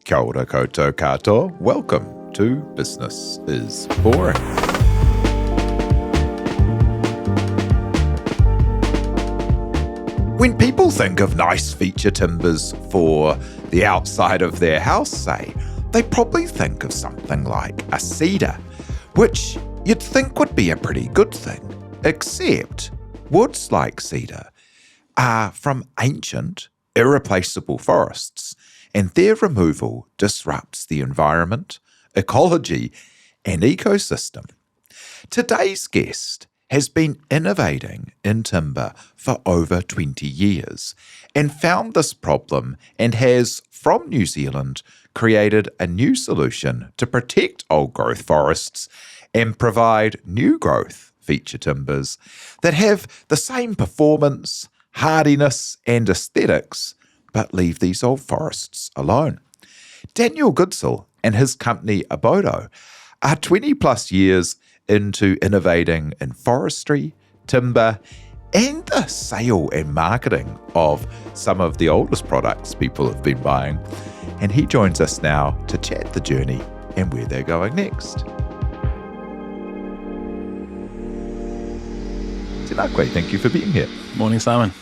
Kia ora koutou katoa. Welcome to Business is Boring. When people think of nice feature timbers for the outside of their house, say, they probably think of something like a cedar, which you'd think would be a pretty good thing, except woods like cedar are from ancient, irreplaceable forests, and their removal disrupts the environment, ecology, and ecosystem. Today's guest has been innovating in timber for over 20 years and found this problem and has, from New Zealand, created a new solution to protect old growth forests and provide new growth feature timbers that have the same performance, hardiness, and aesthetics, but leave these old forests alone. Daniel Gudsell and his company Abodo are 20 plus years into innovating in forestry, timber, and the sale and marketing of some of the oldest products people have been buying. And he joins us now to chat the journey and where they're going next. Tinakwe, thank you for being here. Morning, Simon.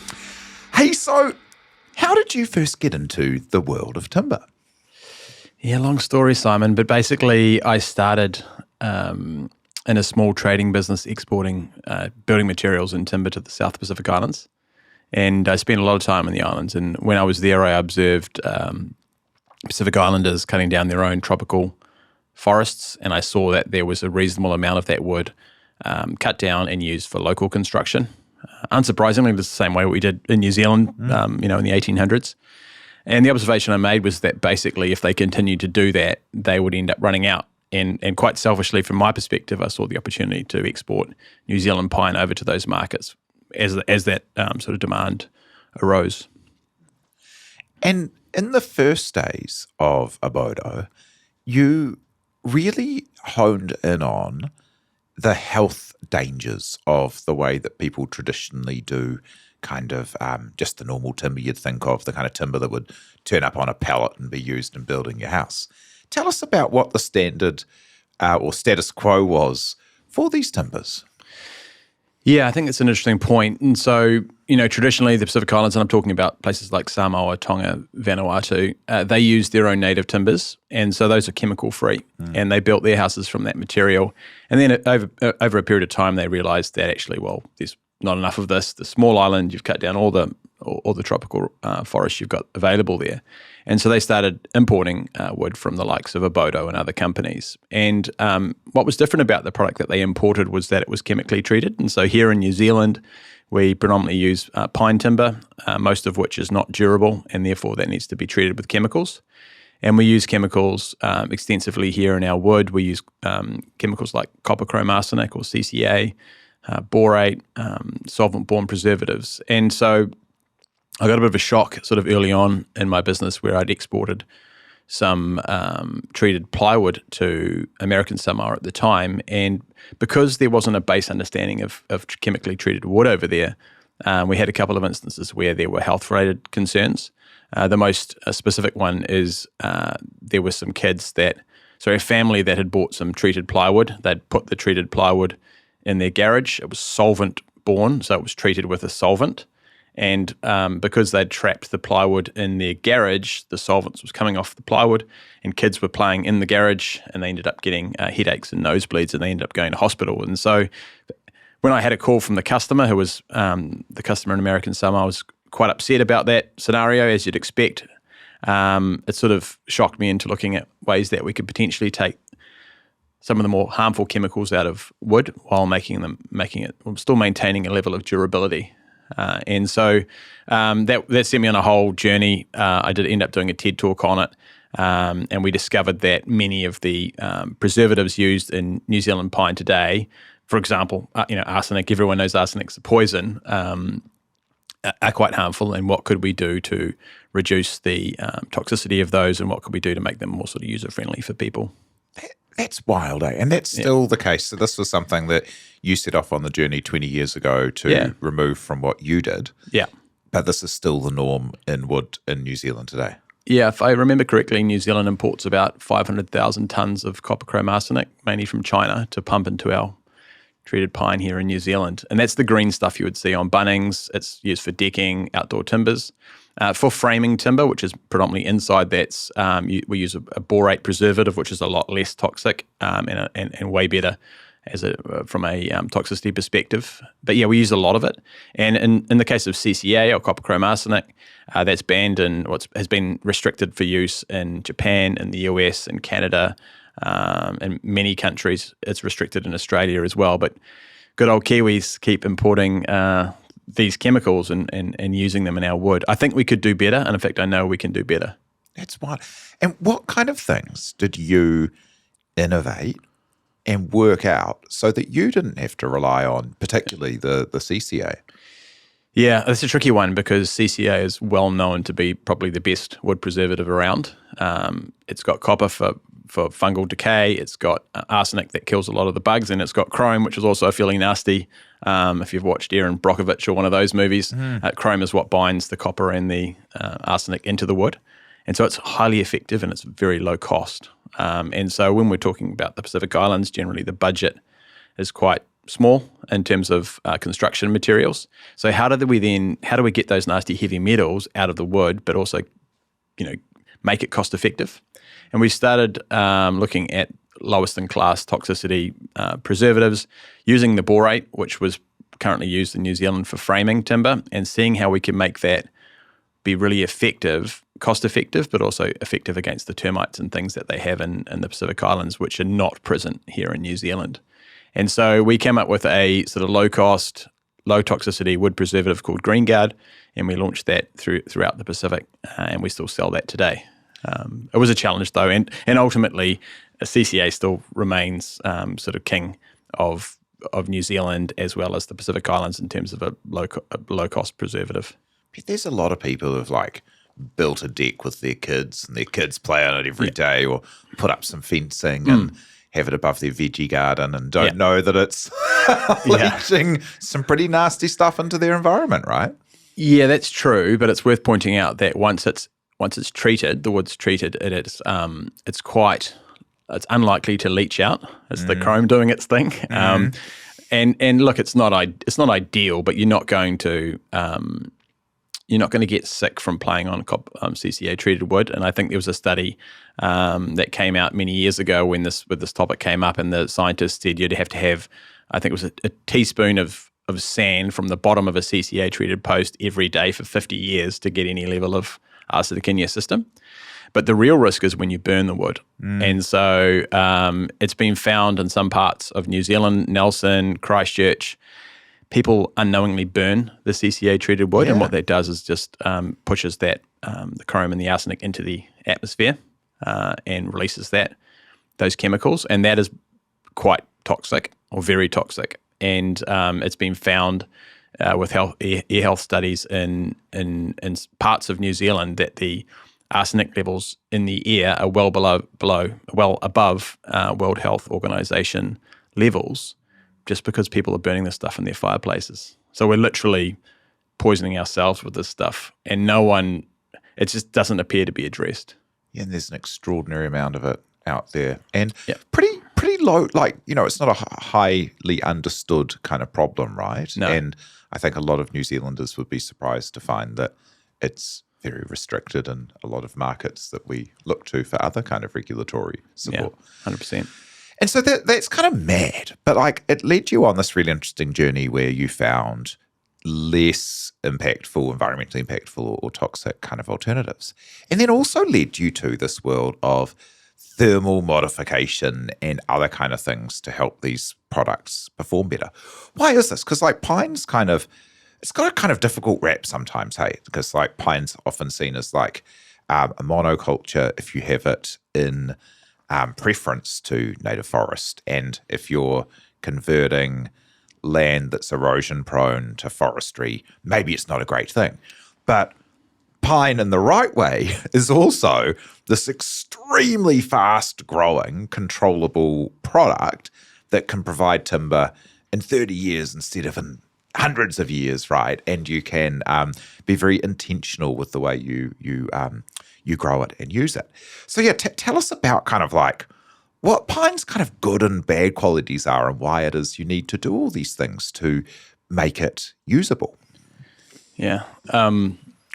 Hey, so how did you first get into the world of timber? Yeah, long story, Simon. But basically, I started in a small trading business exporting building materials and timber to the South Pacific Islands. And I spent a lot of time in the islands. And when I was there, I observed Pacific Islanders cutting down their own tropical forests. And I saw that there was a reasonable amount of that wood cut down and used for local construction. Unsurprisingly, it was the same way we did in New Zealand, in the 1800s. And the observation I made was that basically if they continued to do that, they would end up running out. And quite selfishly, from my perspective, I saw the opportunity to export New Zealand pine over to those markets as that sort of demand arose. And in the first days of Abodo, you really honed in on the health dangers of the way that people traditionally do kind of just the normal timber you'd think of, the kind of timber that would turn up on a pallet and be used in building your house. Tell us about what the standard or status quo was for these timbers. Yeah, I think it's an interesting point. And so, traditionally the Pacific Islands, and I'm talking about places like Samoa, Tonga, Vanuatu, they use their own native timbers. And so those are chemical free. And they built their houses from that material. And then over a period of time, they realized that actually, there's not enough of this. The small island, you've cut down all the tropical forests you've got available there. And so they started importing wood from the likes of Abodo and other companies. And what was different about the product that they imported was that it was chemically treated. And so here in New Zealand, we predominantly use pine timber, most of which is not durable, and therefore that needs to be treated with chemicals. And we use chemicals extensively here in our wood. We use chemicals like copper chrome arsenic or CCA, borate, solvent-borne preservatives. And so I got a bit of a shock sort of early on in my business where I'd exported some treated plywood to American Samoa at the time. And because there wasn't a base understanding of chemically treated wood over there, we had a couple of instances where there were health-related concerns. The most specific one is there were some a family that had bought some treated plywood. They'd put the treated plywood in their garage. It was solvent-borne, so it was treated with a solvent. And because they'd trapped the plywood in their garage, the solvents was coming off the plywood, and kids were playing in the garage, and they ended up getting headaches and nosebleeds, and they ended up going to hospital. And so when I had a call from the customer, who was the customer in American Samoa, I was quite upset about that scenario, as you'd expect. It sort of shocked me into looking at ways that we could potentially take some of the more harmful chemicals out of wood while still maintaining a level of durability. And so that sent me on a whole journey. I did end up doing a TED talk on it, and we discovered that many of the preservatives used in New Zealand pine today, for example, arsenic, everyone knows arsenic's a poison, are quite harmful. And what could we do to reduce the toxicity of those, and what could we do to make them more sort of user-friendly for people? That's wild, eh? And that's still the case. So this was something that you set off on the journey 20 years ago to remove from what you did. Yeah. But this is still the norm in wood in New Zealand today. Yeah, if I remember correctly, New Zealand imports about 500,000 tonnes of copper chrome arsenic, mainly from China, to pump into our treated pine here in New Zealand. And that's the green stuff you would see on Bunnings. It's used for decking, outdoor timbers. For framing timber, which is predominantly inside, we use a borate preservative, which is a lot less toxic and way better from a toxicity perspective. But yeah, we use a lot of it. And in the case of CCA, or copper chrome arsenic, that's banned and has been restricted for use in Japan, in the US, and Canada, and many countries. It's restricted in Australia as well. But good old Kiwis keep importing these chemicals and using them in our wood. I think we could do better. And in fact, I know we can do better. That's wild. And what kind of things did you innovate and work out so that you didn't have to rely on particularly the CCA? Yeah, that's a tricky one because CCA is well known to be probably the best wood preservative around. It's got copper for fungal decay. It's got arsenic that kills a lot of the bugs, and it's got chrome, which is also fairly nasty. If you've watched Aaron Brockovich or one of those movies, chrome is what binds the copper and the arsenic into the wood. And so it's highly effective and it's very low cost. And so when we're talking about the Pacific Islands, generally the budget is quite small in terms of construction materials. So how do we get those nasty heavy metals out of the wood, but also, make it cost effective? And we started looking at lowest in class toxicity preservatives using the borate, which was currently used in New Zealand for framing timber, and seeing how we can make that be really effective, cost effective, but also effective against the termites and things that they have in the Pacific Islands, which are not present here in New Zealand. And so we came up with a sort of low cost, low toxicity wood preservative called GreenGuard, and we launched that throughout the Pacific, and we still sell that today. It was a challenge though, and ultimately CCA still remains sort of king of New Zealand as well as the Pacific Islands in terms of a low cost preservative. There's a lot of people who've built a deck with their kids and their kids play on it every day, or put up some fencing and have it above their veggie garden and don't know that it's leaching some pretty nasty stuff into their environment, right? Yeah, that's true, but it's worth pointing out that once it's treated, the wood's treated, it's unlikely to leach out. It's the chrome doing its thing. And look, it's not ideal, but you're not going to get sick from playing on CCA treated wood. And I think there was a study that came out many years ago when this topic came up, and the scientists said you'd have to have, I think it was a teaspoon of sand from the bottom of a CCA treated post every day for 50 years to get any level of arsenic in your system. But the real risk is when you burn the wood. And so it's been found in some parts of New Zealand, Nelson, Christchurch, people unknowingly burn the CCA treated wood, and what that does is just pushes that the chrome and the arsenic into the atmosphere and releases those chemicals, and that is quite toxic or very toxic. And it's been found with air health studies in parts of New Zealand that the arsenic levels in the air are well above World Health Organization levels, just because people are burning this stuff in their fireplaces. So we're literally poisoning ourselves with this stuff, and it just doesn't appear to be addressed. Yeah, and there's an extraordinary amount of it out there, and pretty low. It's not a highly understood kind of problem, right? No. And I think a lot of New Zealanders would be surprised to find that it's very restricted in a lot of markets that we look to for other kind of regulatory support. Yeah, 100%. And so that's kind of mad, but it led you on this really interesting journey where you found less impactful, environmentally impactful or toxic kind of alternatives. And then also led you to this world of thermal modification and other kind of things to help these products perform better. Why is this? Because pine's it's got a kind of difficult rap sometimes, hey? Because pine's often seen as a monoculture if you have it in preference to native forest, and if you're converting land that's erosion prone to forestry, maybe it's not a great thing. But pine in the right way is also this extremely fast growing, controllable product that can provide timber in 30 years instead of in hundreds of years, right? And you can be very intentional with the way you you grow it and use it. So yeah, tell us about kind of like what pine's kind of good and bad qualities are and why it is you need to do all these things to make it usable. Yeah.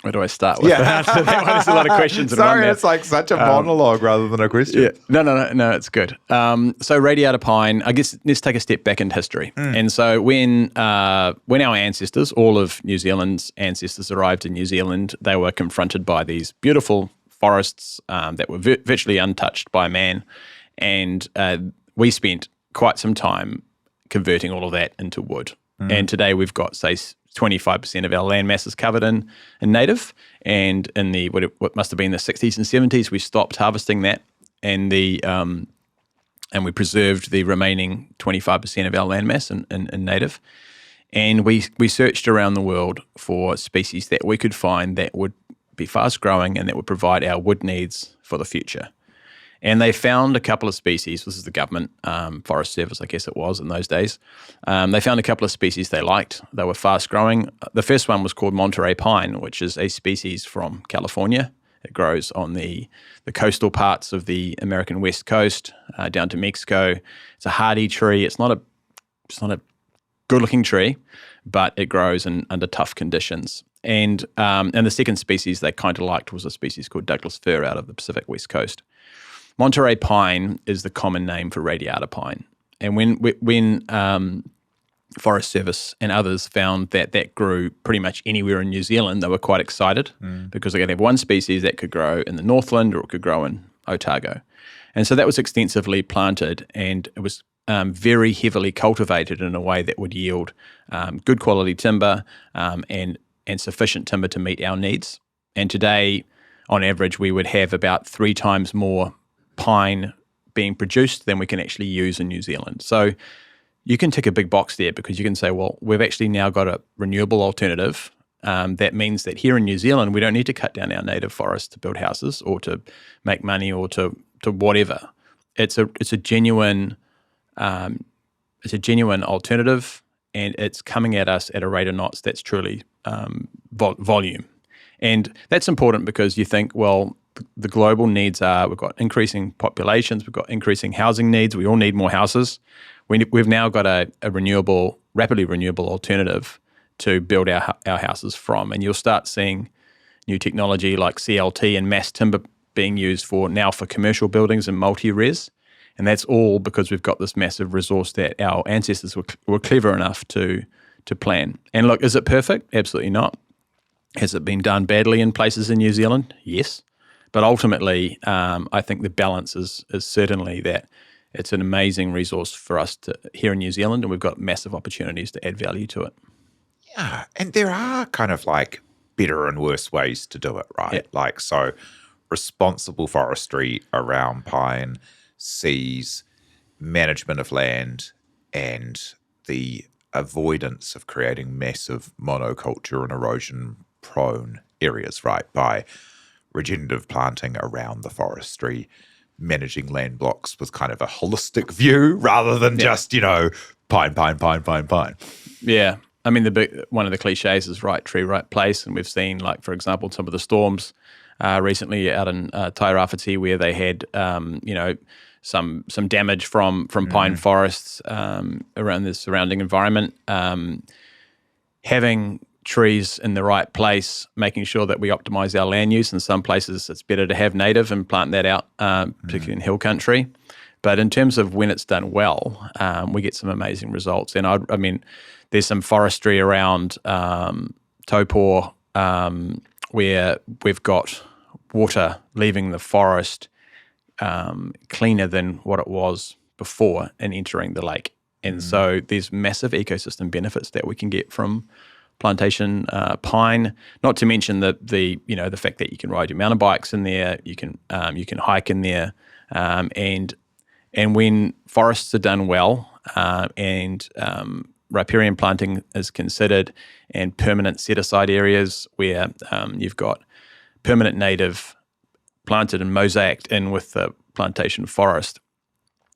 Where do I start with that? There's a lot of questions in one Sorry, there. it's like such a monologue rather than a question. Yeah. No, it's good. So radiata pine, I guess let's take a step back into history. And so when our ancestors, all of New Zealand's ancestors arrived in New Zealand, they were confronted by these beautiful forests that were virtually untouched by man. And we spent quite some time converting all of that into wood. And today we've got, say, 25% of our land mass is covered in native, and in the what must have been the 60s and 70s, we stopped harvesting that, and and we preserved the remaining 25% of our land mass in native, and we searched around the world for species that we could find that would be fast growing and that would provide our wood needs for the future. And they found a couple of species. This is the government forest service, I guess it was in those days. They found a couple of species they liked. They were fast growing. The first one was called Monterey pine, which is a species from California. It grows on the coastal parts of the American West Coast down to Mexico. It's a hardy tree. It's not a good-looking tree, but it grows under tough conditions. And the second species they kind of liked was a species called Douglas fir out of the Pacific West Coast. Monterey pine is the common name for radiata pine. And when Forest Service and others found that grew pretty much anywhere in New Zealand, they were quite excited because they could have one species that could grow in the Northland or it could grow in Otago. And so that was extensively planted, and it was very heavily cultivated in a way that would yield good quality timber and sufficient timber to meet our needs. And today, on average, we would have about 3 times more pine being produced than we can actually use in New Zealand. So you can tick a big box there because you can say, well, we've actually now got a renewable alternative. That means that here in New Zealand, we don't need to cut down our native forests to build houses or to make money or to whatever. It's a genuine alternative, and it's coming at us at a rate of knots that's truly volume. And that's important because you think, well, the global needs are, we've got increasing populations, we've got increasing housing needs, we all need more houses. We've now got a rapidly renewable alternative to build our houses from. And you'll start seeing new technology like CLT and mass timber being used for commercial buildings and multi-res. And that's all because we've got this massive resource that our ancestors were clever enough to plan. And look, is it perfect? Absolutely not. Has it been done badly in places in New Zealand? Yes. But ultimately, I think the balance is certainly that it's an amazing resource for us here in New Zealand, and we've got massive opportunities to add value to it. Yeah, and there are kind of like better and worse ways to do it, right? Yeah. Like, so responsible forestry around pine sees management of land and the avoidance of creating massive monoculture and erosion-prone areas, right, by regenerative planting around the forestry, managing land blocks with kind of a holistic view rather than just, pine. Yeah. I mean, one of the cliches is right tree, right place. And we've seen, like, for example, some of the storms recently out in Tairāwhiti where they had, some damage from pine forests around the surrounding environment. Having trees in the right place, making sure that we optimize our land use. In some places, it's better to have native and plant that out, particularly in hill country. But in terms of when it's done well, we get some amazing results. And I mean, there's some forestry around Taupō where we've got water leaving the forest cleaner than what it was before and entering the lake. And so there's massive ecosystem benefits that we can get from plantation pine. Not to mention the fact that you can ride your mountain bikes in there, you can hike in there, and when forests are done well and riparian planting is considered, and permanent set-aside areas where you've got permanent native planted and mosaicked in with the plantation forest,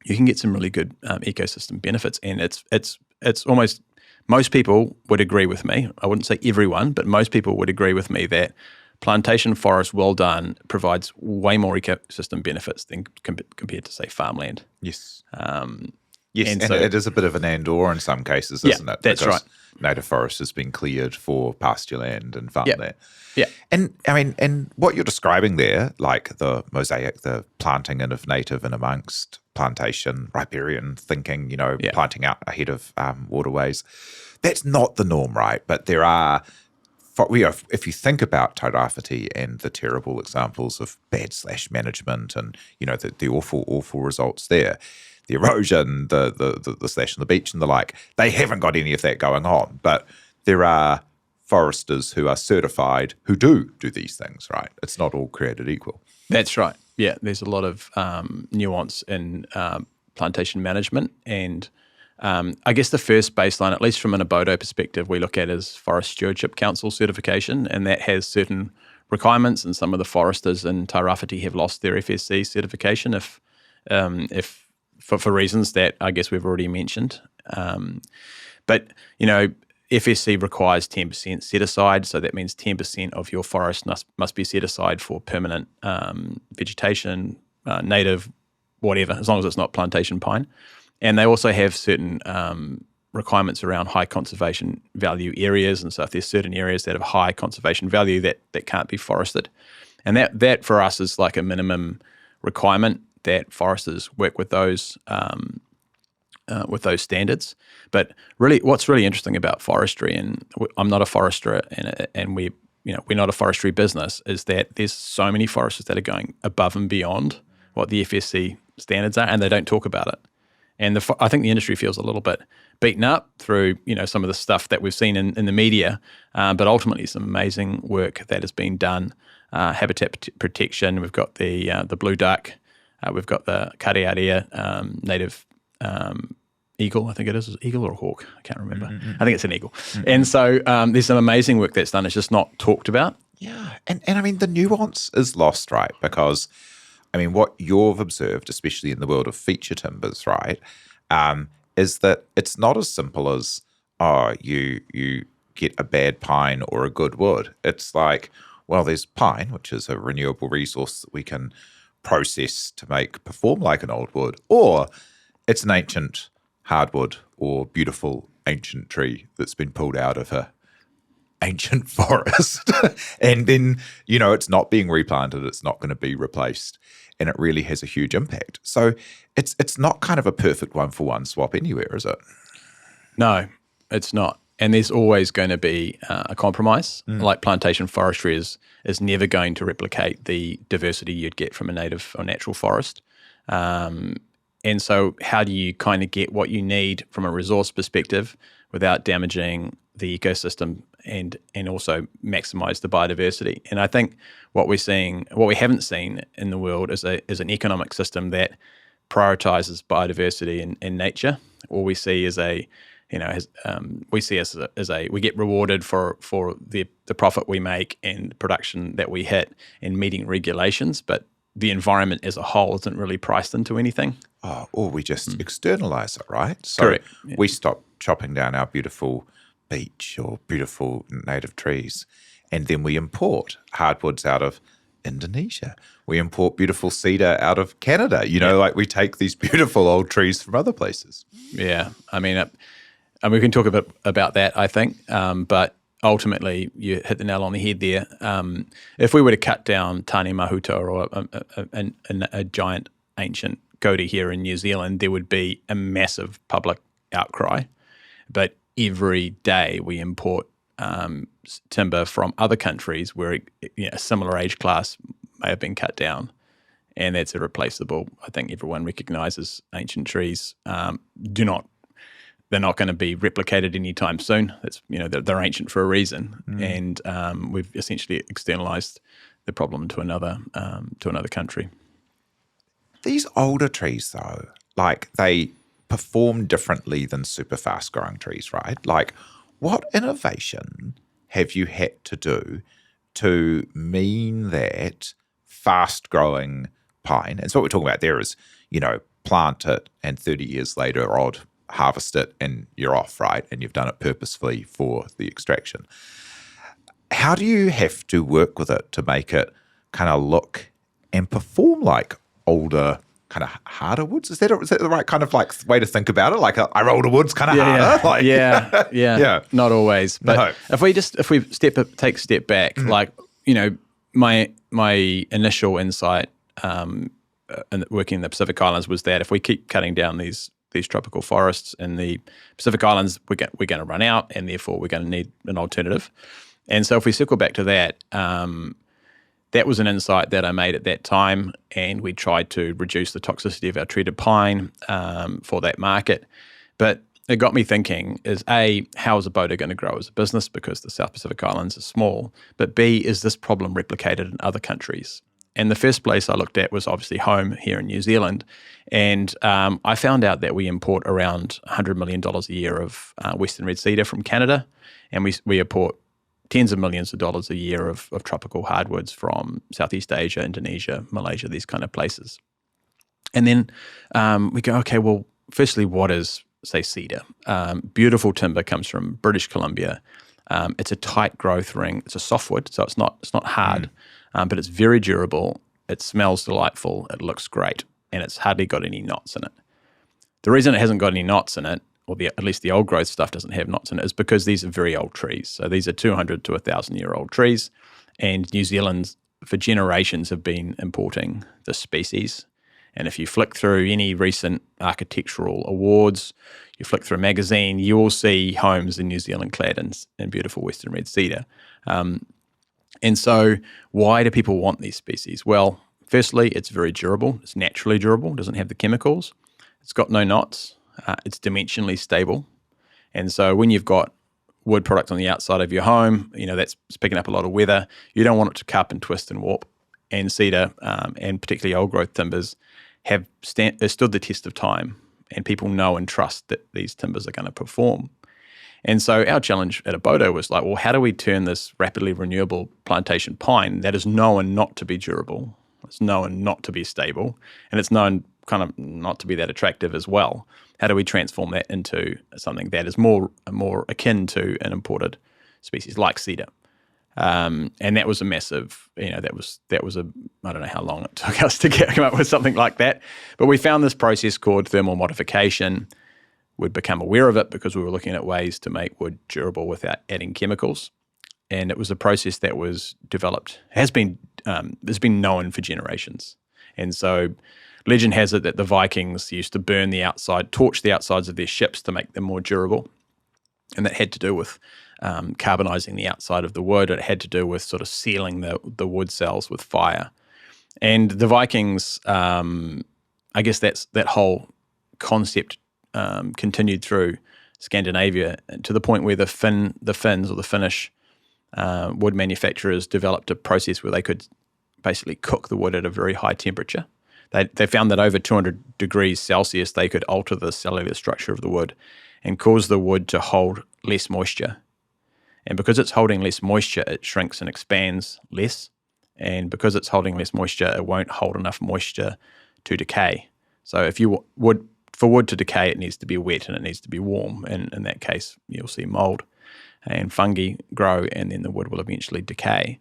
you can get some really good ecosystem benefits. And it's almost, most people would agree with me. I wouldn't say everyone, but most people would agree with me that plantation forest, well done, provides way more ecosystem benefits than compared to, say, farmland. Yes. Um, Yes, and so, it is a bit of an and/or in some cases, isn't it? That's right. Native forest has been cleared for pasture land and farmland. Yeah. And I mean, and what you're describing there, like the mosaic, the planting in of native and amongst plantation, riparian thinking, planting out ahead of waterways, that's not the norm, right? But there are, if you think about tairāwhiti and the terrible examples of bad slash management and, the awful, awful results there, the erosion, the slash on the beach and the like, they haven't got any of that going on. But there are foresters who are certified who do these things, right? It's not all created equal. That's right. Yeah, there's a lot of nuance in plantation management. And I guess the first baseline, at least from an Abodo perspective, we look at is Forest Stewardship Council certification, and that has certain requirements, and some of the foresters in Tairāwhiti have lost their FSC certification if for reasons that I guess we've already mentioned. But, FSC requires 10% set aside, so that means 10% of your forest must be set aside for permanent vegetation, native, whatever, as long as it's not plantation pine. And they also have certain requirements around high conservation value areas, and so if there's certain areas that have high conservation value that can't be forested. And that for us is like a minimum requirement that foresters work with those standards. But really, what's really interesting about forestry, and I'm not a forester, and we're not a forestry business, is that there's so many foresters that are going above and beyond what the FSC standards are, and they don't talk about it. And I think the industry feels a little bit beaten up through some of the stuff that we've seen in the media, but ultimately some amazing work that has been done. Habitat protection. We've got the blue duck. We've got the karearea native eagle. I think it is eagle or a hawk. I can't remember. I think it's an eagle. And so there's some amazing work that's done. It's just not talked about. Yeah, and I mean the nuance is lost, right? Because I mean what you've observed, especially in the world of feature timbers, right, is that it's not as simple as you get a bad pine or a good wood. It's like, well, there's pine, which is a renewable resource that we can process to perform like an old wood, or it's an ancient hardwood or beautiful ancient tree that's been pulled out of a ancient forest and then it's not being replanted, it's not going to be replaced, and it really has a huge impact. So it's not kind of a perfect one-for-one swap anywhere, is it? No, it's not. And there's always going to be a compromise. Like plantation forestry is never going to replicate the diversity you'd get from a native or natural forest. And so how do you kind of get what you need from a resource perspective without damaging the ecosystem and also maximize the biodiversity? And I think what we haven't seen in the world is an economic system that prioritizes biodiversity and nature. All we see is we get rewarded for the profit we make and production that we hit and meeting regulations, but the environment as a whole isn't really priced into anything. Or we just externalize it, right? So correct. Yeah. We stop chopping down our beautiful beach or beautiful native trees, and then we import hardwoods out of Indonesia. We import beautiful cedar out of Canada. Like we take these beautiful old trees from other places. Yeah, I mean, we can talk a bit about that, I think, but ultimately you hit the nail on the head there. If we were to cut down Tāne Mahuta or a giant ancient Kōti here in New Zealand, there would be a massive public outcry. But every day we import timber from other countries where a similar age class may have been cut down, and that's irreplaceable. I think everyone recognises ancient trees they're not going to be replicated anytime soon. It's they're ancient for a reason, and we've essentially externalized the problem to another country. These older trees, though, like they perform differently than super fast growing trees, right? Like, what innovation have you had to do to mean that fast growing pine, and so what we're talking about there is, plant it and 30 years later harvest it and you're off, right? And you've done it purposefully for the extraction. how do you have to work with it to make it kind of look and perform like older, kind of harder woods? Is that the right kind of like way to think about it? Like our older woods kind of harder? Like, yeah. Not always. But No. if we take a step back, like, my initial insight in working in the Pacific Islands was that if we keep cutting down these tropical forests in the Pacific Islands, we're going to run out, and therefore we're going to need an alternative. And so if we circle back to that, that was an insight that I made at that time, and we tried to reduce the toxicity of our treated pine for that market. But it got me thinking, how is Abodo going to grow as a business, because the South Pacific Islands are small? But B, is this problem replicated in other countries? And the first place I looked at was obviously home here in New Zealand. And I found out that we import around $100 million a year of Western red cedar from Canada, and we import tens of millions of dollars a year of tropical hardwoods from Southeast Asia, Indonesia, Malaysia, these kind of places. And then we go, okay, well, firstly, what is, say, cedar? Beautiful timber comes from British Columbia. It's a tight growth ring. It's a softwood, so it's not hard, but it's very durable. It smells delightful. It looks great, and it's hardly got any knots in it. The reason it hasn't got any knots in it, or at least the old growth stuff doesn't have knots in it, is because these are very old trees. So these are 200 to 1,000-year-old trees, and New Zealand for generations have been importing this species. And if you flick through any recent architectural awards, you flick through a magazine, you will see homes in New Zealand clad in beautiful Western red cedar. And so why do people want these species? Well, firstly, it's very durable. It's naturally durable, doesn't have the chemicals. It's got no knots. It's dimensionally stable. And so when you've got wood product on the outside of your home, that's picking up a lot of weather. You don't want it to cup and twist and warp. And cedar, and particularly old growth timbers, have stood the test of time, and people know and trust that these timbers are going to perform. And so our challenge at Abodo was like, well, how do we turn this rapidly renewable plantation pine that is known not to be durable, it's known not to be stable, and it's known kind of not to be that attractive as well? How do we transform that into something that is more akin to an imported species like cedar? And that was a massive, that was I don't know how long it took us to come up with something like that. But we found this process called thermal modification. We'd become aware of it because we were looking at ways to make wood durable without adding chemicals. And it was a process that was developed, has been known for generations. And so legend has it that the Vikings used to torch the outsides of their ships to make them more durable. And that had to do with carbonizing the outside of the wood. It had to do with sort of sealing the wood cells with fire. And the Vikings, I guess that whole concept continued through Scandinavia to the point where the Finns or the Finnish wood manufacturers developed a process where they could basically cook the wood at a very high temperature. They found that over 200 degrees Celsius, they could alter the cellular structure of the wood and cause the wood to hold less moisture. And because it's holding less moisture, it shrinks and expands less. And because it's holding less moisture, it won't hold enough moisture to decay. So for wood to decay, it needs to be wet and it needs to be warm. And in that case, you'll see mold and fungi grow, and then the wood will eventually decay.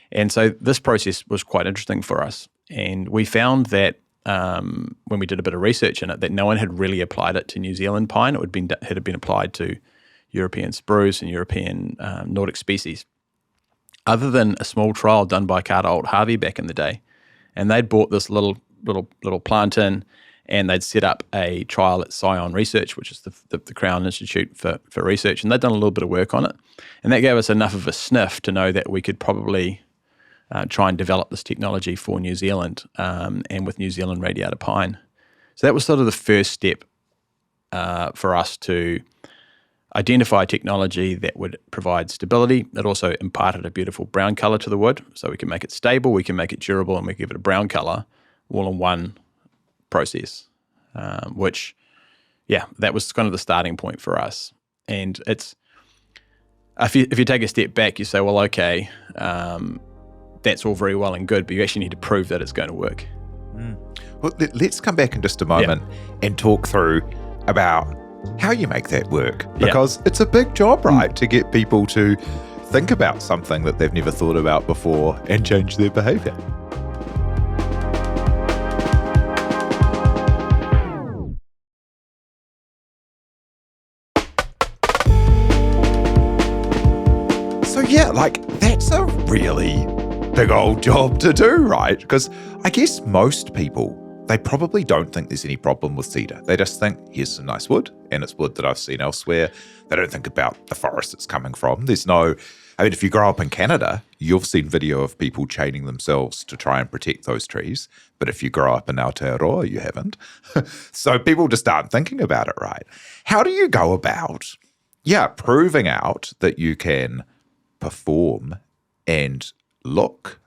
And so this process was quite interesting for us. And we found that when we did a bit of research in it, that no one had really applied it to New Zealand pine. It had been applied to European spruce and European Nordic species, other than a small trial done by Carter Holt Harvey back in the day. And they'd bought this little plant in, and they'd set up a trial at Scion Research, which is the Crown Institute for Research, and they'd done a little bit of work on it. And that gave us enough of a sniff to know that we could probably try and develop this technology for New Zealand and with New Zealand radiata pine. So that was sort of the first step for us to identify technology that would provide stability. It also imparted a beautiful brown color to the wood, so we can make it stable, we can make it durable, and we give it a brown color all in one process, which, that was kind of the starting point for us. And it's, if you take a step back, you say, well, okay, that's all very well and good, but you actually need to prove that it's going to work. Well, let's come back in just a moment and talk through about how you make that work, because it's a big job, right, to get people to think about something that they've never thought about before and change their behaviour. So yeah, like that's a really big old job to do, right? Because I guess most people, they probably don't think there's any problem with cedar. They just think, here's some nice wood, and it's wood that I've seen elsewhere. They don't think about the forest it's coming from. There's no, I mean, if you grow up in Canada, you've seen video of people chaining themselves to try and protect those trees. But if you grow up in Aotearoa, you haven't. So people just aren't thinking about it, right? How do you go about, proving out that you can perform and look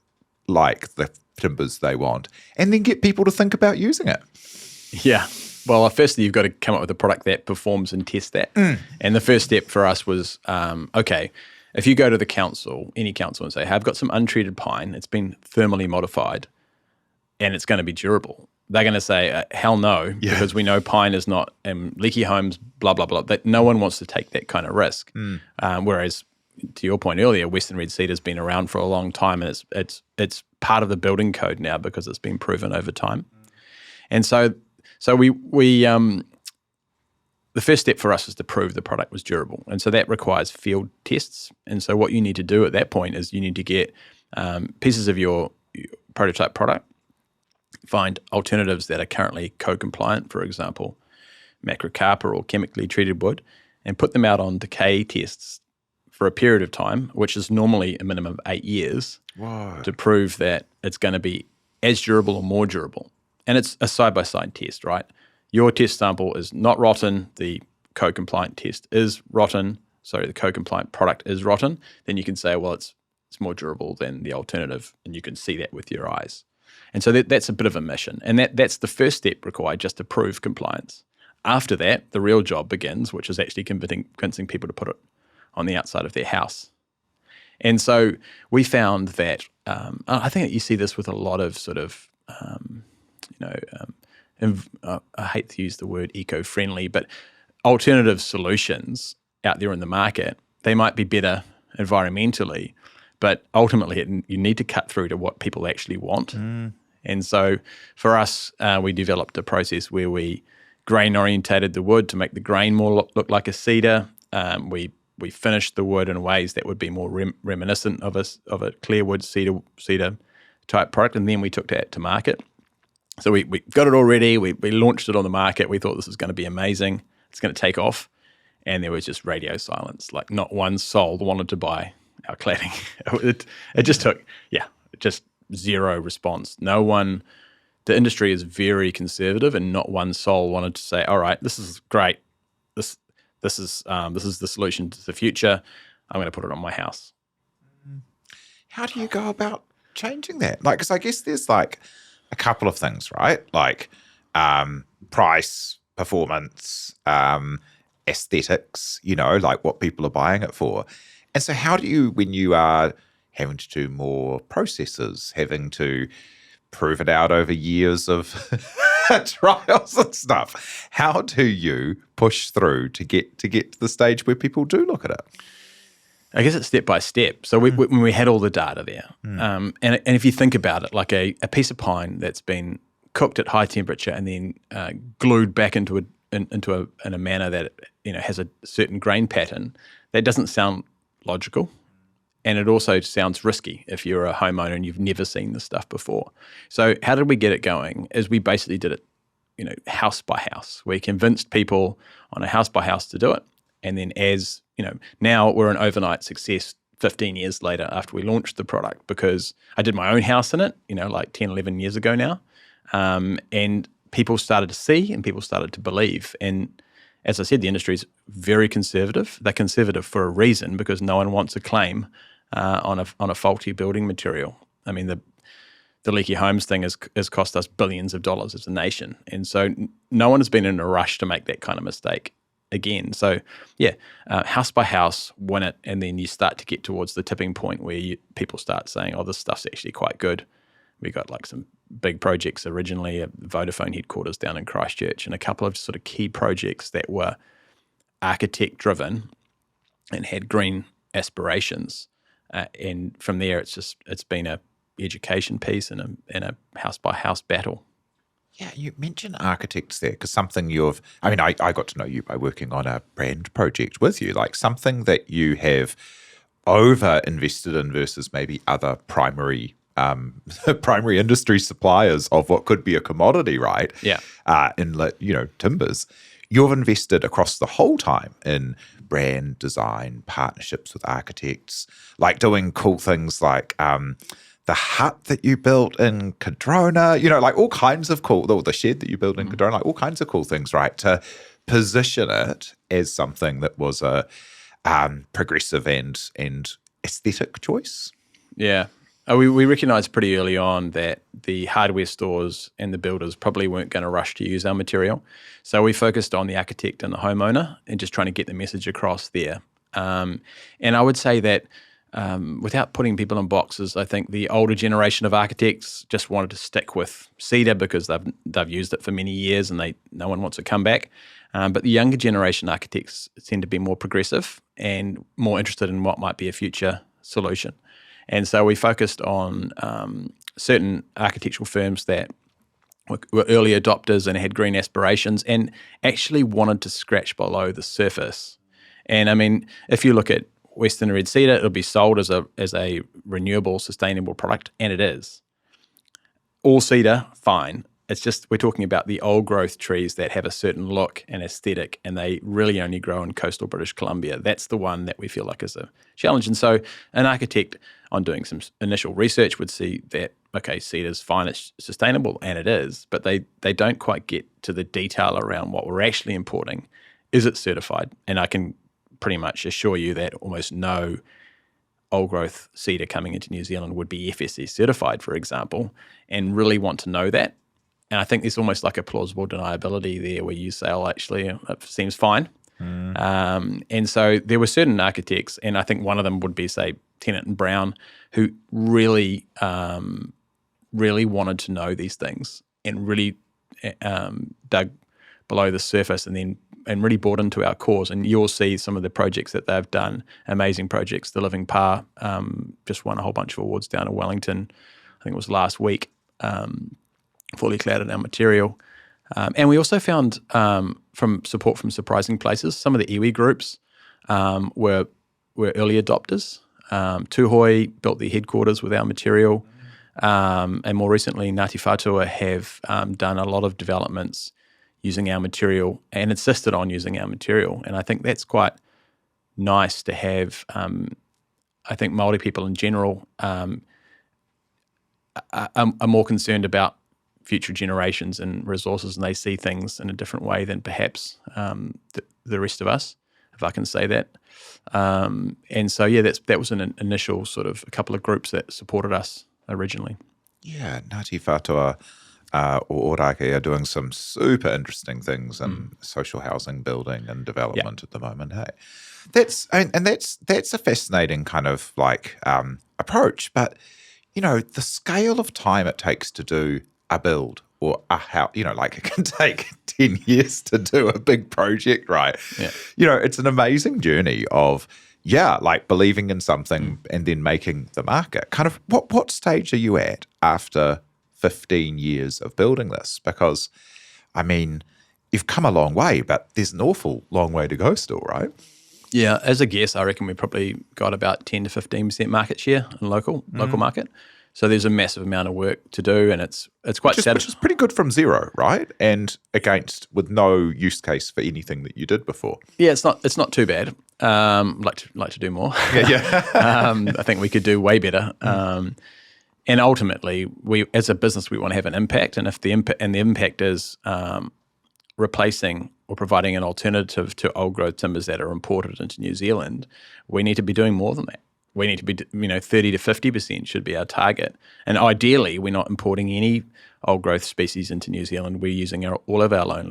like the timbers they want, and then get people to think about using it? Yeah. Well, firstly, you've got to come up with a product that performs and test that. And the first step for us was, okay, if you go to the council, any council, and say, hey, I've got some untreated pine, it's been thermally modified, and it's going to be durable. They're going to say, hell no, because we know pine is not leaky homes, blah, blah, blah. That no one wants to take that kind of risk. Whereas, to your point earlier, Western red cedar has been around for a long time, and it's part of the building code now because it's been proven over time. And so we the first step for us was to prove the product was durable, and so that requires field tests. And so what you need to do at that point is you need to get pieces of your prototype product, find alternatives that are currently co-compliant, for example, macrocarpa or chemically treated wood, and put them out on decay tests for a period of time, which is normally a minimum of 8 years, to prove that it's going to be as durable or more durable. And it's a side-by-side test, right? Your test sample is not rotten, the co-compliant test is rotten, the co-compliant product is rotten, then you can say, well, it's more durable than the alternative, and you can see that with your eyes. And so that's a bit of a mission. And that's the first step required, just to prove compliance. After that, the real job begins, which is actually convincing people to put it on the outside of their house. And so we found that, I think that you see this with a lot of sort of, I hate to use the word eco-friendly, but alternative solutions out there in the market, they might be better environmentally, but ultimately you need to cut through to what people actually want. And so for us, we developed a process where we grain-orientated the wood to make the grain more look like a cedar. We finished the wood in ways that would be more reminiscent of a clear wood cedar type product, and then we took that to market. So we got it all ready. We launched it on the market. We thought this was going to be amazing. It's going to take off, and there was just radio silence. Like not one soul wanted to buy our cladding. It just took just zero response. No one. The industry is very conservative, and not one soul wanted to say, "All right, this is great. This is the solution to the future. I'm going to put it on my house." How do you go about changing that? Like, because I guess there's like a couple of things, right? Like price, performance, aesthetics, like what people are buying it for. And so how do you, when you are having to do more processes, having to prove it out over years of trials and stuff, how do you push through to get to the stage where people do look at it? I guess it's step by step. So when we had all the data there, and if you think about it, like a piece of pine that's been cooked at high temperature and then glued back into a manner that has a certain grain pattern, that doesn't sound logical, and it also sounds risky if you're a homeowner and you've never seen this stuff before. So how did we get it going? Is we basically did it, house by house. We convinced people on a house by house to do it, and then now we're an overnight success 15 years later after we launched the product, because I did my own house in it, like 10, 11 years ago now. And people started to see and people started to believe. And as I said, the industry is very conservative. They're conservative for a reason, because no one wants a claim on a faulty building material. I mean, the leaky homes thing has cost us billions of dollars as a nation. And so no one has been in a rush to make that kind of mistake again. So house by house, win it, and then you start to get towards the tipping point where people start saying, oh, this stuff's actually quite good. We got like some big projects originally at Vodafone headquarters down in Christchurch, and a couple of sort of key projects that were architect driven and had green aspirations. And from there, it's been a education piece and a house by house battle. Yeah, you mentioned architects there because something I got to know you by working on a brand project with you, like something that you have over invested in versus maybe other primary primary industry suppliers of what could be a commodity, right? Yeah. In timbers. You've invested across the whole time in brand design, partnerships with architects, like doing cool things like the hut that you built in Cadrona, like all kinds of cool, the shed that you built in Cadrona, like all kinds of cool things, right? To position it as something that was a progressive and aesthetic choice. Yeah. We recognised pretty early on that the hardware stores and the builders probably weren't going to rush to use our material. So we focused on the architect and the homeowner and just trying to get the message across there. And I would say that without putting people in boxes, I think the older generation of architects just wanted to stick with Cedar because they've used it for many years and no one wants to come back. But the younger generation architects tend to be more progressive and more interested in what might be a future solution. And so we focused on certain architectural firms that were early adopters and had green aspirations and actually wanted to scratch below the surface. And I mean, if you look at Western Red Cedar, it'll be sold as a renewable, sustainable product, and it is. All cedar, fine. It's just we're talking about the old growth trees that have a certain look and aesthetic, and they really only grow in coastal British Columbia. That's the one that we feel like is a challenge. And so an architect on doing some initial research would see that, okay, cedar's fine, it's sustainable, and it is, but they don't quite get to the detail around what we're actually importing. Is it certified? And I can pretty much assure you that almost no old growth cedar coming into New Zealand would be FSC certified, for example, and really want to know that. And I think there's almost like a plausible deniability there where you say, oh, actually, it seems fine. And so there were certain architects, and I think one of them would be, say, Tennant and Brown, who really, really wanted to know these things and really dug below the surface and really bought into our cause. And you'll see some of the projects that they've done, amazing projects. The Living Pa just won a whole bunch of awards down in Wellington, I think it was last week. Fully cladded our material. And we also found from support from surprising places, some of the iwi groups were early adopters. Tuhoi built their headquarters with our material. And more recently, Ngāti Whātua have done a lot of developments using our material and insisted on using our material. And I think that's quite nice to have. I think Māori people in general are more concerned about future generations and resources, and they see things in a different way than perhaps the rest of us, if I can say that. And so, yeah, that was an initial sort of a couple of groups that supported us originally. Yeah, Ngāti Whātua or Ōrākei are doing some super interesting things in social housing building and development at the moment. Hey, that's a fascinating kind of like approach, but the scale of time it takes to do a build or a house, like it can take 10 years to do a big project, right? Yeah. It's an amazing journey of, like believing in something and then making the market. Kind of what stage are you at after 15 years of building this? Because, I mean, you've come a long way, but there's an awful long way to go still, right? Yeah, as a guess, I reckon we probably got about 10 to 15% market share in local market. So there's a massive amount of work to do, and it's quite satisfying. Which is pretty good from zero, right? And with no use case for anything that you did before. Yeah, it's not too bad. Like to do more. Yeah. I think we could do way better. And ultimately, we as a business we want to have an impact, and if the impact is replacing or providing an alternative to old growth timbers that are imported into New Zealand, we need to be doing more than that. We need to be, 30 to 50% should be our target. And ideally, we're not importing any old growth species into New Zealand. We're using all of our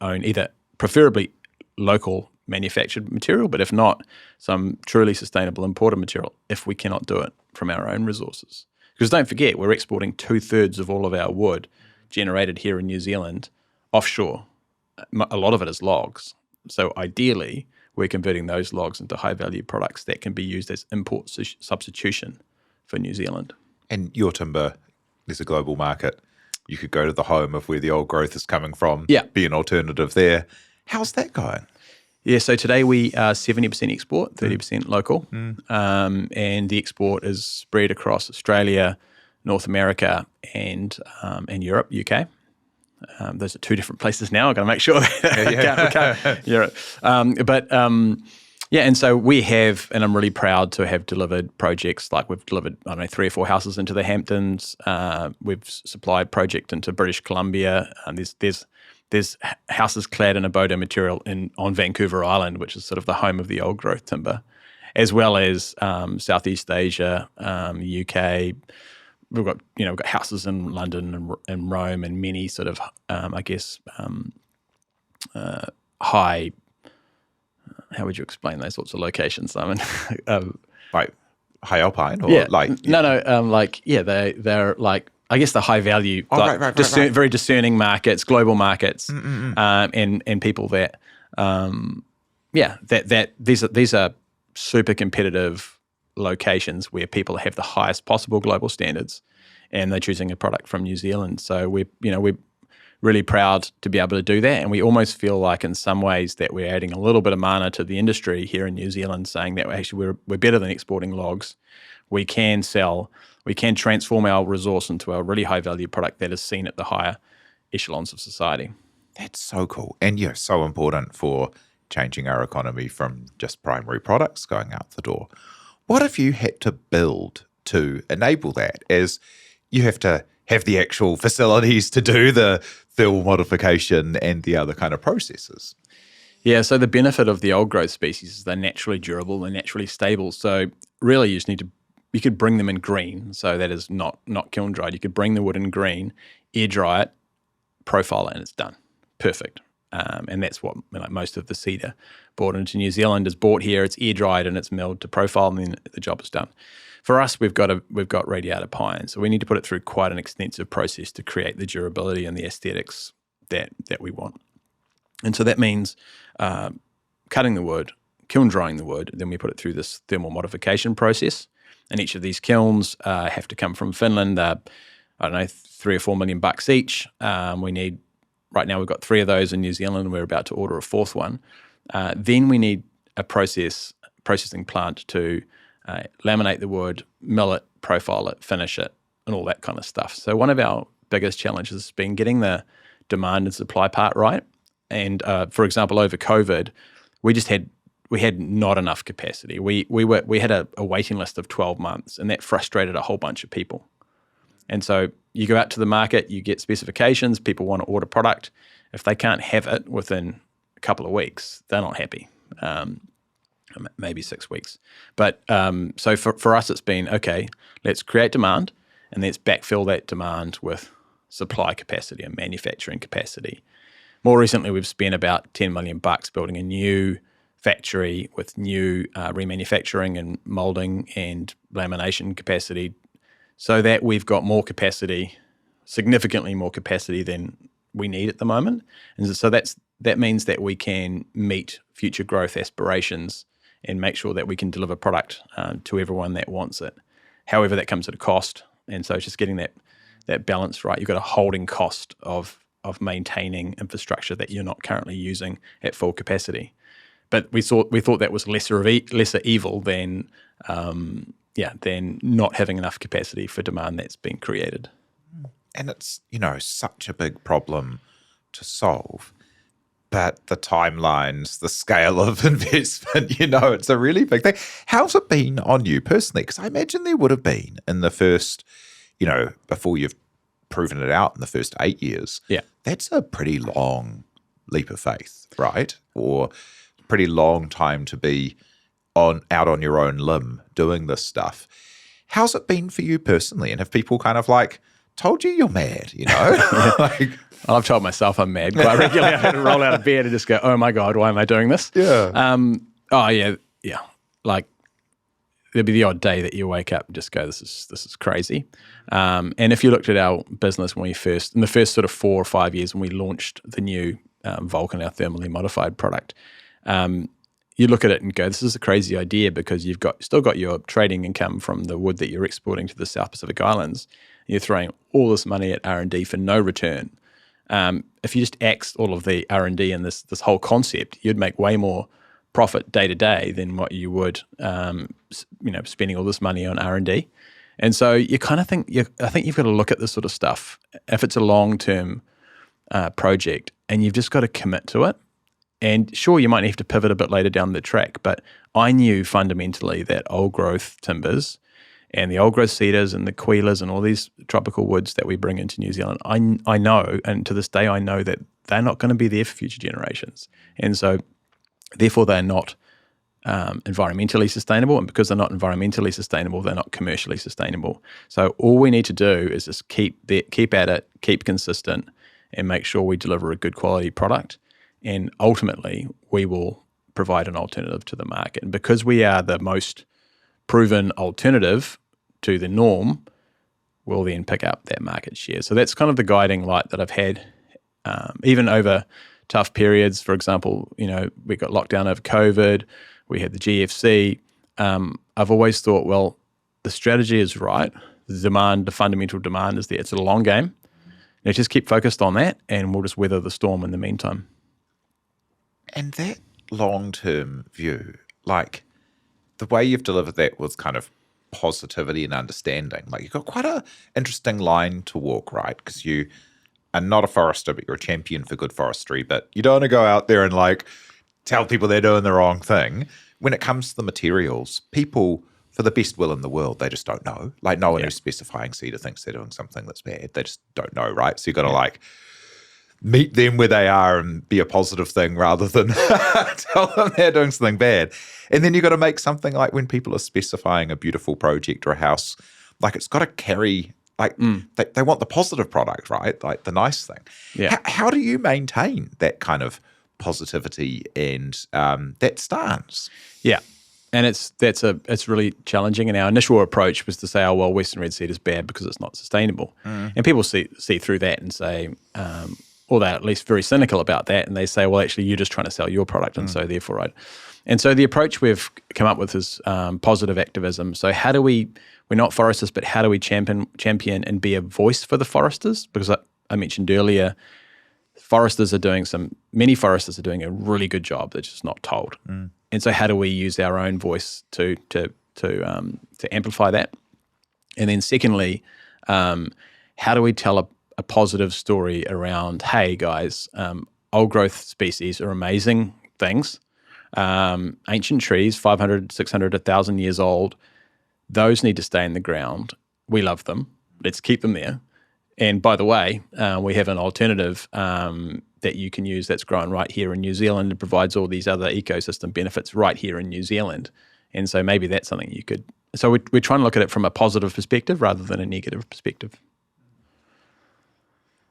own, either preferably local manufactured material, but if not, some truly sustainable imported material if we cannot do it from our own resources. Because don't forget, we're exporting 2/3 of all of our wood generated here in New Zealand offshore. A lot of it is logs. So ideally, we're converting those logs into high-value products that can be used as import substitution for New Zealand. And your timber, there's a global market. You could go to the home of where the old growth is coming from, be an alternative there. How's that going? Yeah, so today we are 70% export, 30% local, and the export is spread across Australia, North America, and Europe, UK. Those are two different places now. I've got to make sure that Europe. And so we have, and I'm really proud to have delivered projects like we've delivered, 3 or 4 houses into the Hamptons. We've supplied project into British Columbia. There's houses clad in Abodo material on Vancouver Island, which is sort of the home of the old growth timber, as well as Southeast Asia, UK. We've got houses in London and Rome and many sort of high. How would you explain those sorts of locations, Simon? Like high alpine, or they're like, I guess, the high value, very discerning markets, global markets, and people that, these are super competitive locations where people have the highest possible global standards, and they're choosing a product from New Zealand. So we're really proud to be able to do that, and we almost feel like in some ways that we're adding a little bit of mana to the industry here in New Zealand, saying that actually we're better than exporting logs. We can transform our resource into a really high value product that is seen at the higher echelons of society. That's so cool, and so important for changing our economy from just primary products going out the door. What if you had to build to enable that, as you have to have the actual facilities to do the thermal modification and the other kind of processes? Yeah, so the benefit of the old growth species is they're naturally durable, they're naturally stable. So really you could bring them in green, so that is not kiln dried. You could bring the wood in green, air dry it, profile it, and it's done. Perfect. And that's what most of the cedar brought into New Zealand is bought here. It's air dried and it's milled to profile, and then the job is done. For us, we've got radiata pine, so we need to put it through quite an extensive process to create the durability and the aesthetics that we want. And so that means cutting the wood, kiln drying the wood, then we put it through this thermal modification process. And each of these kilns have to come from Finland. $3 or $4 million each. Right now we've got 3 of those in New Zealand, and we're about to order a 4th one. Then we need a processing plant to laminate the wood, mill it, profile it, finish it, and all that kind of stuff. So one of our biggest challenges has been getting the demand and supply part right. And for example, over COVID, we had not enough capacity. We had a waiting list of 12 months, and that frustrated a whole bunch of people. And so you go out to the market, you get specifications, people want to order product. If they can't have it within a couple of weeks, they're not happy. Maybe 6 weeks. But so for us, it's been, okay, let's create demand, and let's backfill that demand with supply capacity and manufacturing capacity. More recently, we've spent about $10 million building a new factory with new remanufacturing and molding and lamination capacity, so that we've got more capacity, significantly more capacity than we need at the moment. And so that means that we can meet future growth aspirations and make sure that we can deliver product to everyone that wants it. However, that comes at a cost. And so it's just getting that balance right. You've got a holding cost of maintaining infrastructure that you're not currently using at full capacity. But we thought that was lesser evil than not having enough capacity for demand that's been created. And it's, such a big problem to solve. But the timelines, the scale of investment, it's a really big thing. How's it been on you personally? Because I imagine there would have been in the first, before you've proven it out in the first 8 years. Yeah. That's a pretty long leap of faith, right? Or pretty long time to be out on your own limb doing this stuff. How's it been for you personally? And have people kind of told you you're mad, I've told myself I'm mad quite regularly. I've had to roll out of bed and just go, oh my God, why am I doing this? Yeah. Yeah. There'll be the odd day that you wake up and just go, this is crazy. And if you looked at our business in the first sort of 4 or 5 years when we launched the new Vulcan, our thermally modified product, you look at it and go, this is a crazy idea because you've still got your trading income from the wood that you're exporting to the South Pacific Islands. You're throwing all this money at R&D for no return. If you just axed all of the R&D in this whole concept, you'd make way more profit day to day than what you would, spending all this money on R&D. And so you kind of think, I think you've got to look at this sort of stuff if it's a long-term project, and you've just got to commit to it. And sure, you might have to pivot a bit later down the track, but I knew fundamentally that old growth timbers and the old growth cedars and the queelers and all these tropical woods that we bring into New Zealand, I know, and to this day I know that they're not going to be there for future generations. And so therefore they're not environmentally sustainable, and because they're not environmentally sustainable, they're not commercially sustainable. So all we need to do is just keep at it, keep consistent, and make sure we deliver a good quality product. And ultimately, we will provide an alternative to the market. And because we are the most proven alternative to the norm, we'll then pick up that market share. So that's kind of the guiding light that I've had, even over tough periods. For example, we got locked down over COVID, we had the GFC. I've always thought, well, the strategy is right. The fundamental demand is there. It's a long game. Let's just keep focused on that, and we'll just weather the storm in the meantime. And that long-term view, like the way you've delivered that was kind of positivity and understanding. Like you've got quite an interesting line to walk, right? Because you are not a forester, but you're a champion for good forestry. But you don't want to go out there and like tell people they're doing the wrong thing. When it comes to the materials, people, for the best will in the world, they just don't know. Like no one who's specifying cedar thinks they're doing something that's bad. They just don't know, right? So you've got to like meet them where they are and be a positive thing rather than tell them they're doing something bad. And then you've got to make something like when people are specifying a beautiful project or a house, like it's got to carry, like they want the positive product, right? Like the nice thing. Yeah. How do you maintain that kind of positivity and that stance? Yeah. And it's really challenging. And our initial approach was to say, oh, well, Western red cedar is bad because it's not sustainable. And people see through that and say, or they're at least very cynical about that, and they say, well, actually, you're just trying to sell your product, and so therefore, right. And so the approach we've come up with is positive activism. So how do we're not foresters, but how do we champion and be a voice for the foresters? Because I mentioned earlier, many foresters are doing a really good job. They're just not told. And so how do we use our own voice to amplify that? And then secondly, how do we tell a positive story around, hey guys, old growth species are amazing things. Ancient trees, 500, 600, 1,000 years old, those need to stay in the ground. We love them. Let's keep them there. And by the way, we have an alternative that you can use that's grown right here in New Zealand and provides all these other ecosystem benefits right here in New Zealand. And so maybe that's something you could... So we're trying to look at it from a positive perspective rather than a negative perspective.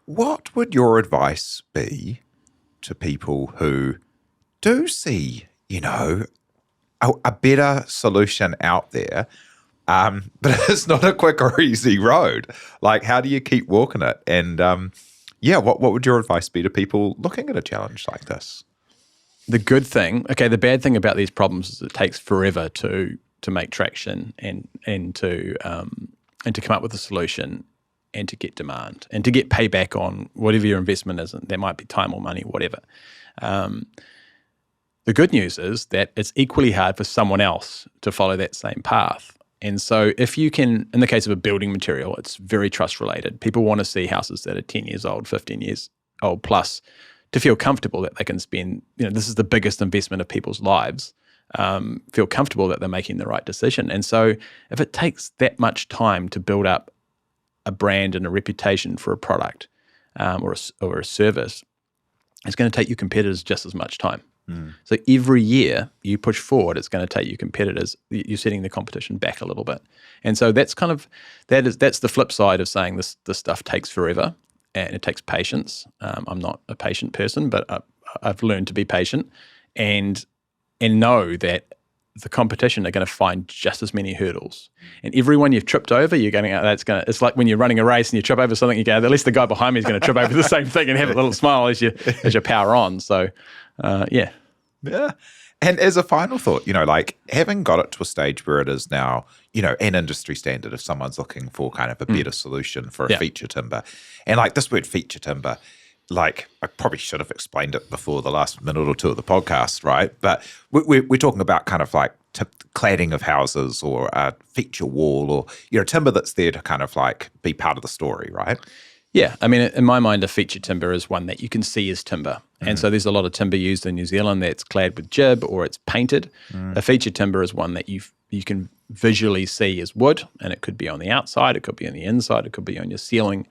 What would your advice be to people who do see, a better solution out there, but it's not a quick or easy road? Like, how do you keep walking it? And what would your advice be to people looking at a challenge like this? The bad thing about these problems is it takes forever to make traction and to come up with a solution and to get demand and to get payback on whatever your investment is. There might be time or money, whatever. The good news is that it's equally hard for someone else to follow that same path. And so if you can, in the case of a building material, it's very trust related. People want to see houses that are 10 years old, 15 years old plus to feel comfortable that they can spend, this is the biggest investment of people's lives, feel comfortable that they're making the right decision. And so if it takes that much time to build up a brand and a reputation for a product or a service, it's going to take your competitors just as much time. So every year you push forward, it's going to take your competitors, you're setting the competition back a little bit. And so that's that's the flip side of saying this stuff takes forever and it takes patience. I'm not a patient person, but I've learned to be patient and know that the competition are going to find just as many hurdles. And everyone you've tripped over, you're going, it's like when you're running a race and you trip over something, you go, at least the guy behind me is going to trip over the same thing and have a little smile as you power on. So, yeah. Yeah. And as a final thought, like having got it to a stage where it is now, an industry standard if someone's looking for kind of a better solution for a feature timber. And like this word feature timber, like I probably should have explained it before the last minute or two of the podcast, right? But we're talking about kind of like cladding of houses or a feature wall or, timber that's there to kind of like be part of the story, right? Yeah, I mean, in my mind, a feature timber is one that you can see as timber. And so there's a lot of timber used in New Zealand that's clad with jib or it's painted. A feature timber is one that you can visually see as wood, and it could be on the outside, it could be on the inside, it could be on your ceiling.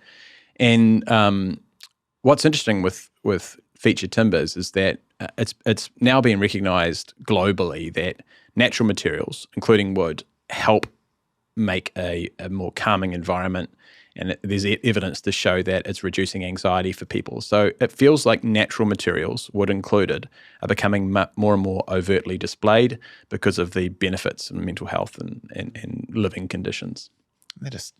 And what's interesting with feature timbers is that it's now being recognised globally that natural materials, including wood, help make a more calming environment. And there's evidence to show that it's reducing anxiety for people. So it feels like natural materials, wood included, are becoming more and more overtly displayed because of the benefits in mental health and living conditions. They're just,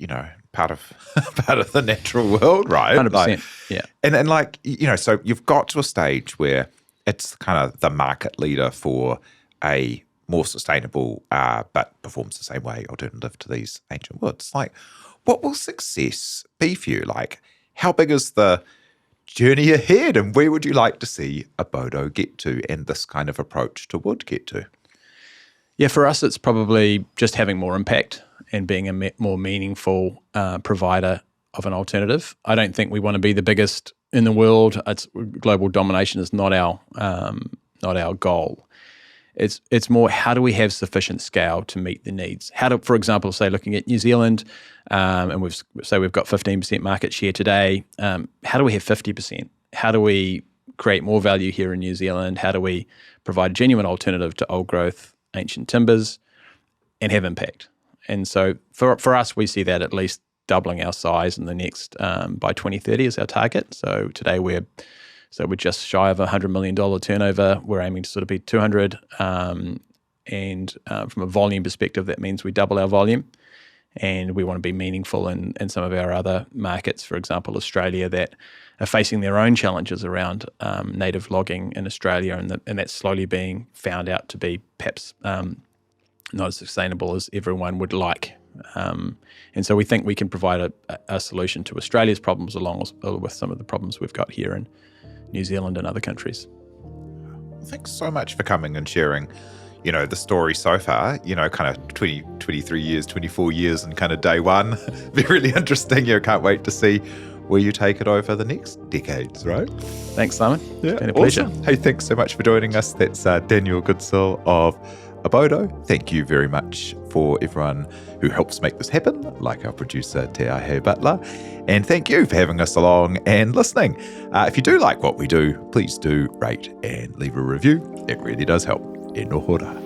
part of the natural world, right? 100%, yeah. And like, so you've got to a stage where it's kind of the market leader for a more sustainable but performs the same way alternative to these ancient woods. Like, what will success be for you? Like, how big is the journey ahead, and where would you like to see Abodo get to and this kind of approach to wood get to? Yeah, for us, it's probably just having more impact and being a more meaningful provider of an alternative. I don't think we want to be the biggest in the world. Global domination is not our goal. It's more, how do we have sufficient scale to meet the needs? For example, say looking at New Zealand, and we've got 15% market share today. How do we have 50%? How do we create more value here in New Zealand? How do we provide a genuine alternative to old growth, ancient timbers, and have impact? And so for us, we see that at least doubling our size in the next by 2030 is our target. So today we're just shy of $100 million turnover. We're aiming to sort of be 200. And from a volume perspective, that means we double our volume. And we want to be meaningful in some of our other markets, for example, Australia, that are facing their own challenges around native logging in Australia, and that's slowly being found out to be perhaps not as sustainable as everyone would like. And so we think we can provide a solution to Australia's problems along with some of the problems we've got here in New Zealand and other countries. Thanks so much for coming and sharing, the story so far, kind of 20, 23 years, 24 years and kind of day one. Really interesting. Can't wait to see where you take it over the next decades, right? Thanks, Simon. Yeah, it's been a pleasure. Awesome. Hey, thanks so much for joining us. That's Daniel Gudsell of Abodo. Thank you very much for everyone who helps make this happen, like our producer, Te Ahe Butler. And thank you for having us along and listening. If you do like what we do, please do rate and leave a review. It really does help. E no hora.